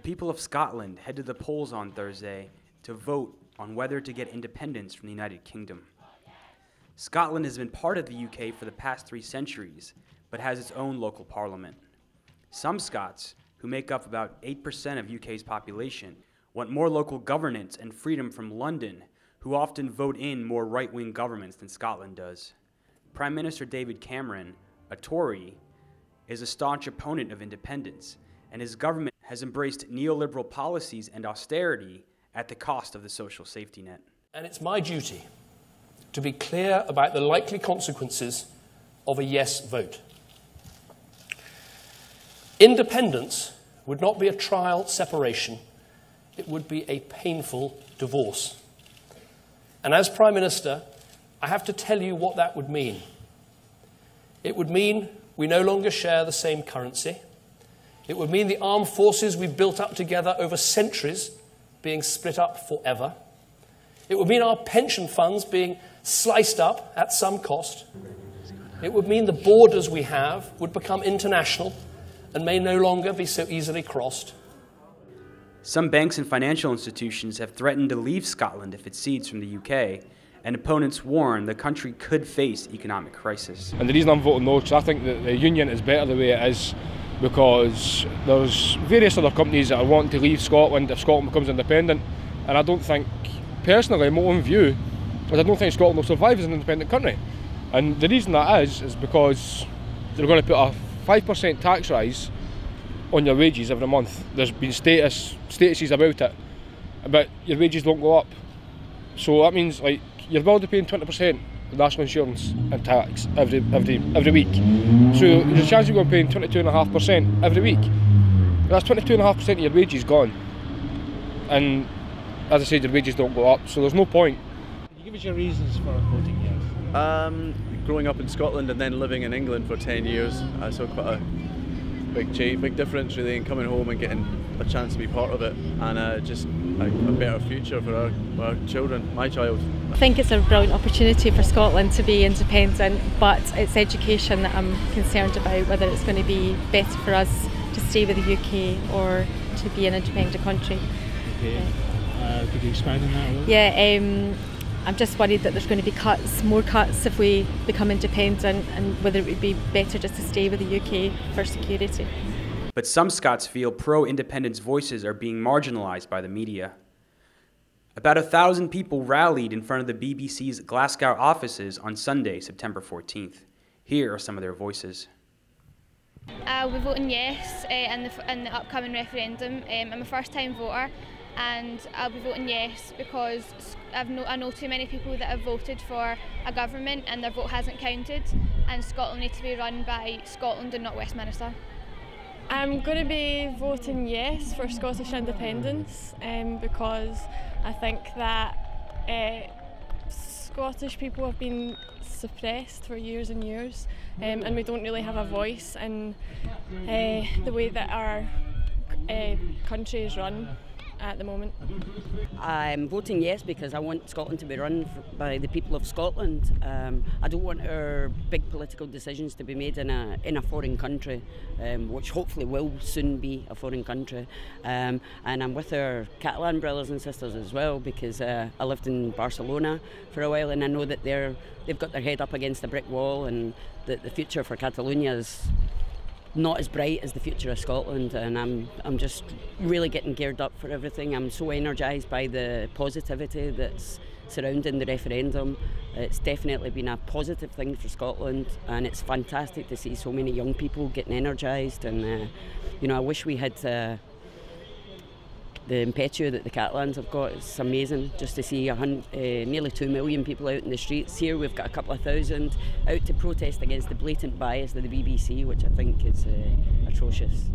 people of Scotland head to the polls on Thursday to vote on whether to get independence from the United Kingdom. Scotland has been part of the UK for the past 3 centuries, but has its own local parliament. Some Scots, who make up about 8% of UK's population, want more local governance and freedom from London, who often vote in more right-wing governments than Scotland does. Prime Minister David Cameron, a Tory, is a staunch opponent of independence, and his government has embraced neoliberal policies and austerity at the cost of the social safety net. And it's my duty to be clear about the likely consequences of a yes vote. Independence would not be a trial separation, it would be a painful divorce. And as Prime Minister, I have to tell you what that would mean. It would mean we no longer share the same currency. It would mean the armed forces we've built up together over centuries being split up forever. It would mean our pension funds being sliced up at some cost. It would mean the borders we have would become international and may no longer be so easily crossed. Some banks and financial institutions have threatened to leave Scotland if it cedes from the UK, and opponents warn the country could face economic crisis. And the reason I'm voting no is I think that the union is better the way it is, because there's various other companies that are wanting to leave Scotland if Scotland becomes independent, and I don't think, personally, in my own view, I don't think Scotland will survive as an independent country. And the reason that is because they're going to put a 5% tax rise on your wages every month. There's been statuses about it, but your wages don't go up. So that means like you're already paying 20% of national insurance and tax every week. So there's a chance you're going to be paying 22.5% every week. That's 22.5% of your wages gone. And as I said, your wages don't go up, so there's no point. Can you give us your reasons for voting yes? Growing up in Scotland and then living in England for 10 years, I saw quite a big difference really in coming home and getting a chance to be part of it, and just a better future for our children, my child. I think it's a brilliant opportunity for Scotland to be independent, but it's education that I'm concerned about, whether it's going to be better for us to stay with the UK or to be an independent country. Okay. Could you expand on that a little? Yeah, I'm just worried that there's going to be more cuts if we become independent, and whether it would be better just to stay with the UK for security. But some Scots feel pro-independence voices are being marginalised by the media. About 1,000 people rallied in front of the BBC's Glasgow offices on Sunday, September 14th. Here are some of their voices. I'll be voting yes in the upcoming referendum. I'm a first-time voter, and I'll be voting yes because I know too many people that have voted for a government and their vote hasn't counted, and Scotland needs to be run by Scotland and not Westminster. I'm going to be voting yes for Scottish independence because I think that Scottish people have been suppressed for years and years, and we don't really have a voice in the way that our country is run at the moment. I'm voting yes because I want Scotland to be run by the people of Scotland. I don't want our big political decisions to be made in a foreign country, which hopefully will soon be a foreign country. And I'm with our Catalan brothers and sisters as well, because I lived in Barcelona for a while, and I know that they've got their head up against a brick wall, and that the future for Catalonia is not as bright as the future of Scotland, and I'm just really getting geared up for everything. I'm so energised by the positivity that's surrounding the referendum. It's definitely been a positive thing for Scotland, and it's fantastic to see so many young people getting energised, and I wish we had the impetus that the Catalans have got. It's amazing just to see nearly 2 million people out in the streets. Here we've got a couple of thousand out to protest against the blatant bias of the BBC, which I think is atrocious.